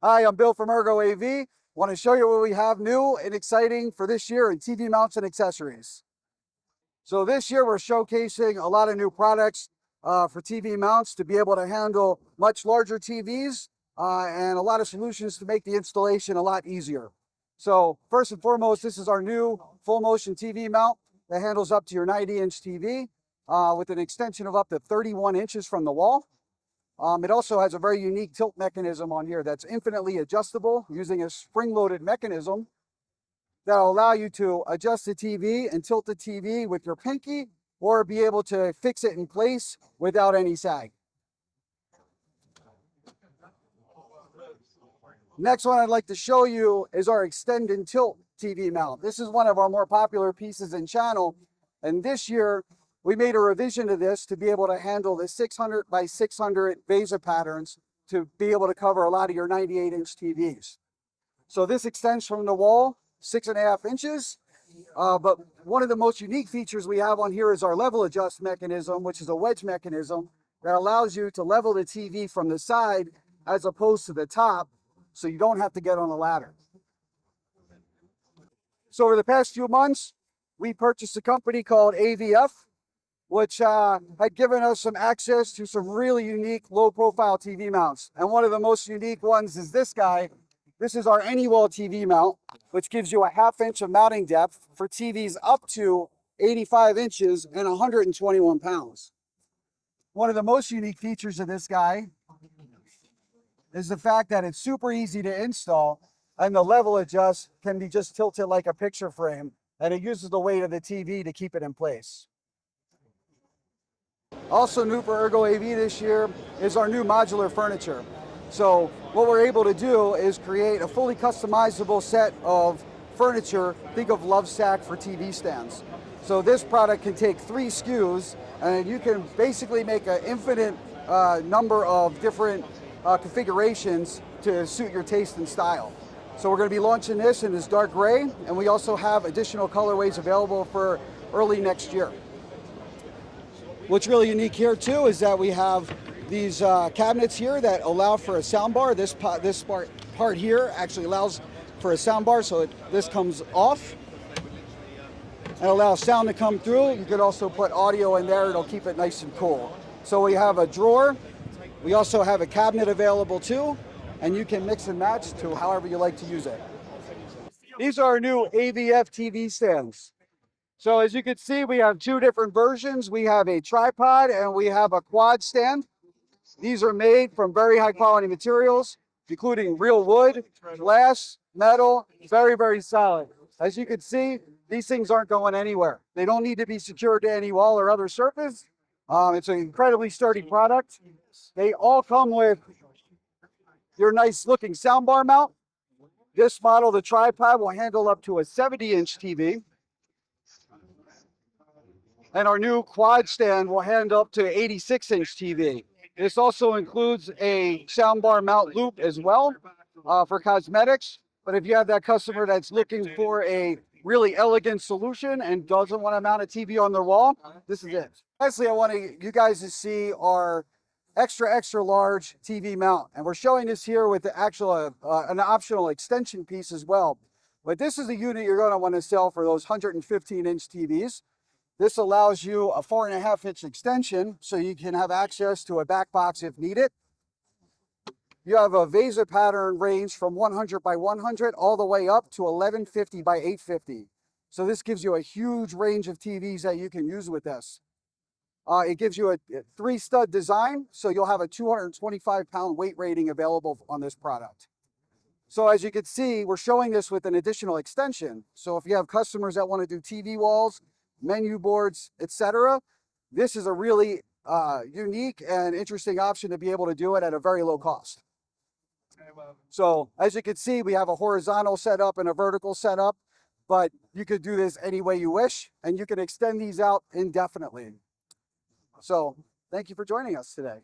Hi, I'm Bill from ErgoAV. Want to show you what we have new and exciting for this year in TV mounts and accessories. So this year we're showcasing a lot of new products for TV mounts to be able to handle much larger TVs and a lot of solutions to make the installation a lot easier. So first and foremost, this is our new full motion TV mount that handles up to your 90-inch TV with an extension of up to 31 inches from the wall. It also has a very unique tilt mechanism on here that's infinitely adjustable using a spring-loaded mechanism that'll allow you to adjust the TV and tilt the TV with your pinky or be able to fix it in place without any sag. Next one I'd like to show you is our extend and tilt TV mount. This is one of our more popular pieces in channel, and this year we made a revision to this to be able to handle the 600 by 600 VESA patterns to be able to cover a lot of your 98-inch TVs. So this extends from the wall 6.5 inches, but one of the most unique features we have on here is our level adjust mechanism, which is a wedge mechanism that allows you to level the TV from the side as opposed to the top, so you don't have to get on a ladder. So over the past few months, we purchased a company called AVF, which had given us some access to some really unique low-profile TV mounts. And one of the most unique ones is this guy. This is our AnyWall TV mount, which gives you a 1/2 inch of mounting depth for TVs up to 85 inches and 121 pounds. One of the most unique features of this guy is the fact that it's super easy to install, and the level adjust can be just tilted like a picture frame, and it uses the weight of the TV to keep it in place. Also new for ErgoAV this year is our new modular furniture. So what we're able to do is create a fully customizable set of furniture. Think of Lovesac for TV stands. So this product can take 3 SKUs, and you can basically make an infinite number of different configurations to suit your taste and style. So we're going to be launching this in this dark gray, and we also have additional colorways available for early next year. What's really unique here too is that we have these cabinets here that allow for a sound bar. This part here actually allows for a sound bar, so this comes off and allows sound to come through. You could also put audio in there, it'll keep it nice and cool. So we have a drawer, we also have a cabinet available too, and you can mix and match to however you like to use it. These are our new AVF TV stands. So as you can see, we have 2 different versions. We have a tripod and we have a quad stand. These are made from very high quality materials, including real wood, glass, metal, very, very solid. As you can see, these things aren't going anywhere. They don't need to be secured to any wall or other surface. It's an incredibly sturdy product. They all come with your nice looking soundbar mount. This model, the tripod, will handle up to a 70-inch TV. And our new quad stand will handle up to 86-inch TV. This also includes a soundbar mount loop as well for cosmetics. But if you have that customer that's looking for a really elegant solution and doesn't want to mount a TV on their wall, this is it. Lastly, I want you guys to see our extra large TV mount. And we're showing this here with the actual an optional extension piece as well. But this is a unit you're going to want to sell for those 115-inch TVs. This allows you a 4.5-inch extension, so you can have access to a back box if needed. You have a VESA pattern range from 100 by 100 all the way up to 1150 by 850. So this gives you a huge range of TVs that you can use with this. It gives you a 3-stud design, so you'll have a 225-pound weight rating available on this product. So as you can see, we're showing this with an additional extension. So if you have customers that want to do TV walls, menu boards, etc., this is a really unique and interesting option to be able to do it at a very low cost. So as you can see, we have a horizontal setup and a vertical setup, but you could do this any way you wish, and you can extend these out indefinitely. So thank you for joining us today.